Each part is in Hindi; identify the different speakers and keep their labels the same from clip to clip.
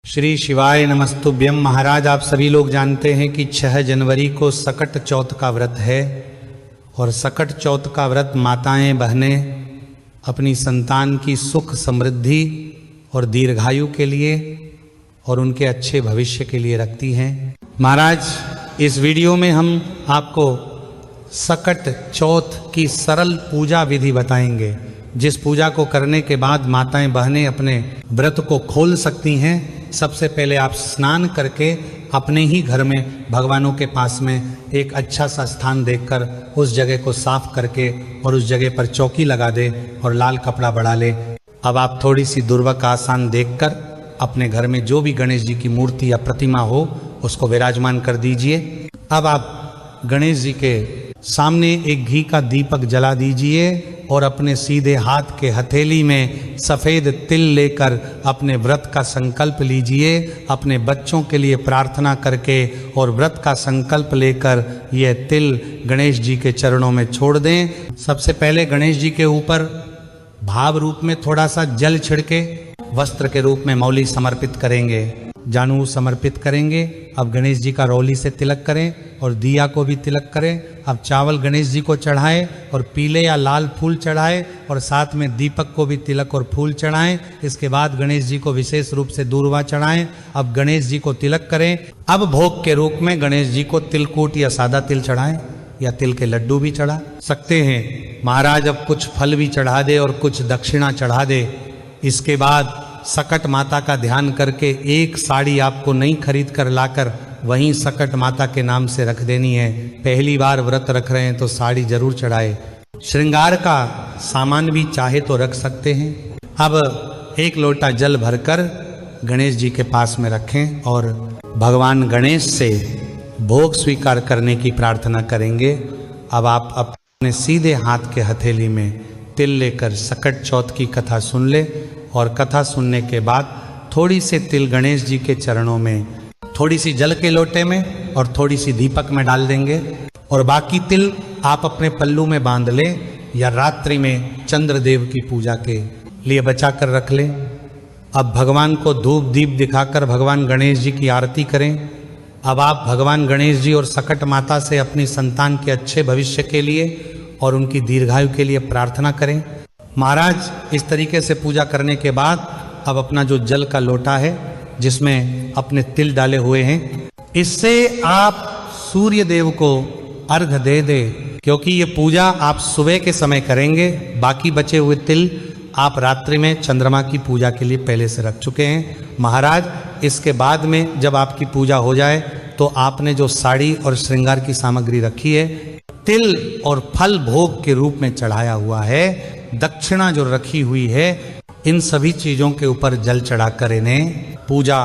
Speaker 1: श्री शिवाय नमस्तुभ्यम। महाराज, आप सभी लोग जानते हैं कि 6 जनवरी को सकट चौथ का व्रत है और सकट चौथ का व्रत माताएं बहनें अपनी संतान की सुख समृद्धि और दीर्घायु के लिए और उनके अच्छे भविष्य के लिए रखती हैं। महाराज, इस वीडियो में हम आपको सकट चौथ की सरल पूजा विधि बताएंगे, जिस पूजा को करने के बाद माताएं बहनें अपने व्रत को खोल सकती हैं। सबसे पहले आप स्नान करके अपने ही घर में भगवानों के पास में एक अच्छा सा स्थान देखकर उस जगह को साफ करके और उस जगह पर चौकी लगा दे और लाल कपड़ा बढ़ा ले। अब आप थोड़ी सी दुर्वा का आसन देखकर अपने घर में जो भी गणेश जी की मूर्ति या प्रतिमा हो उसको विराजमान कर दीजिए। अब आप गणेश जी के सामने एक घी का दीपक जला दीजिए और अपने सीधे हाथ के हथेली में सफ़ेद तिल लेकर अपने व्रत का संकल्प लीजिए। अपने बच्चों के लिए प्रार्थना करके और व्रत का संकल्प लेकर यह तिल गणेश जी के चरणों में छोड़ दें। सबसे पहले गणेश जी के ऊपर भाव रूप में थोड़ा सा जल छिड़के वस्त्र के रूप में मौली समर्पित करेंगे, जानू समर्पित करेंगे। अब गणेश जी का रौली से तिलक करें और दिया को भी तिलक करें। अब चावल गणेश जी को चढ़ाएं और पीले या लाल फूल चढ़ाएं और साथ में दीपक को भी तिलक और फूल चढ़ाएं। इसके बाद गणेश जी को विशेष रूप से दूर्वा चढ़ाएं। अब गणेश जी को तिलक करें। अब भोग के रूप में गणेश जी को तिलकूट या सादा तिल चढ़ाएं या तिल के लड्डू भी चढ़ा सकते हैं। महाराज, अब कुछ फल भी चढ़ा दे और कुछ दक्षिणा चढ़ा दे। इसके बाद सकट माता का ध्यान करके एक साड़ी आपको नई खरीद कर लाकर वहीं सकट माता के नाम से रख देनी है। पहली बार व्रत रख रहे हैं तो साड़ी जरूर चढ़ाए। श्रृंगार का सामान भी चाहे तो रख सकते हैं। अब एक लोटा जल भरकर गणेश जी के पास में रखें और भगवान गणेश से भोग स्वीकार करने की प्रार्थना करेंगे। अब आप अपने सीधे हाथ के हथेली में तिल लेकर सकट चौथ की कथा सुन ले और कथा सुनने के बाद थोड़ी सी तिल गणेश जी के चरणों में, थोड़ी सी जल के लोटे में और थोड़ी सी दीपक में डाल देंगे और बाकी तिल आप अपने पल्लू में बांध लें या रात्रि में चंद्रदेव की पूजा के लिए बचा कर रख लें। अब भगवान को धूप दीप दिखाकर भगवान गणेश जी की आरती करें। अब आप भगवान गणेश जी और सकट माता से अपनी संतान के अच्छे भविष्य के लिए और उनकी दीर्घायु के लिए प्रार्थना करें। महाराज, इस तरीके से पूजा करने के बाद अब अपना जो जल का लोटा है जिसमें अपने तिल डाले हुए हैं, इससे आप सूर्य देव को अर्घ दे दे, क्योंकि ये पूजा आप सुबह के समय करेंगे। बाकी बचे हुए तिल आप रात्रि में चंद्रमा की पूजा के लिए पहले से रख चुके हैं। महाराज, इसके बाद में जब आपकी पूजा हो जाए तो आपने जो साड़ी और श्रृंगार की सामग्री रखी है, तिल और फल भोग के रूप में चढ़ाया हुआ है, दक्षिणा जो रखी हुई है, इन सभी चीजों के ऊपर जल चढ़ाकर इन्हें पूजा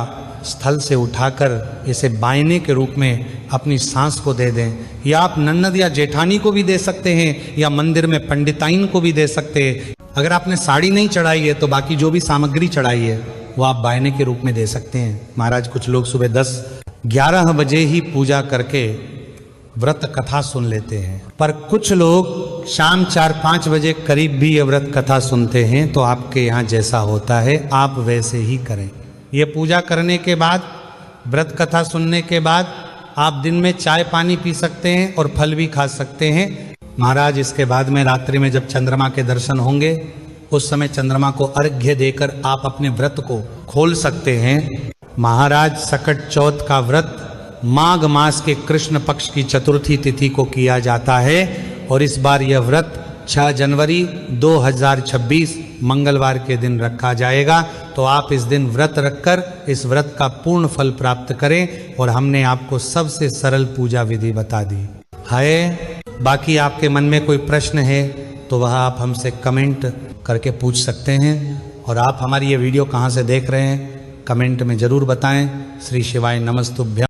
Speaker 1: स्थल से उठाकर इसे बायने के रूप में अपनी सांस को दे दें। या आप ननद या जेठानी को भी दे सकते हैं या मंदिर में पंडिताइन को भी दे सकते हैं। अगर आपने साड़ी नहीं चढ़ाई है तो बाकी जो भी सामग्री चढ़ाई है वो आप बायने के रूप में दे सकते हैं। महाराज, कुछ लोग सुबह 10-11 बजे ही पूजा करके व्रत कथा सुन लेते हैं, पर कुछ लोग शाम 4-5 बजे करीब भी ये व्रत कथा सुनते हैं। तो आपके यहाँ जैसा होता है आप वैसे ही करें। ये पूजा करने के बाद, व्रत कथा सुनने के बाद आप दिन में चाय पानी पी सकते हैं और फल भी खा सकते हैं। महाराज, इसके बाद में रात्रि में जब चंद्रमा के दर्शन होंगे उस समय चंद्रमा को अर्घ्य देकर आप अपने व्रत को खोल सकते हैं। महाराज, सकट चौथ का व्रत माघ मास के कृष्ण पक्ष की चतुर्थी तिथि को किया जाता है और इस बार यह व्रत 6 जनवरी 2026 मंगलवार के दिन रखा जाएगा। तो आप इस दिन व्रत रखकर इस व्रत का पूर्ण फल प्राप्त करें और हमने आपको सबसे सरल पूजा विधि बता दी है। बाकी आपके मन में कोई प्रश्न है तो वह आप हमसे कमेंट करके पूछ सकते हैं। और आप हमारी ये वीडियो कहाँ से देख रहे हैं कमेंट में ज़रूर बताएं। श्री शिवाय नमस्तुभ्यं।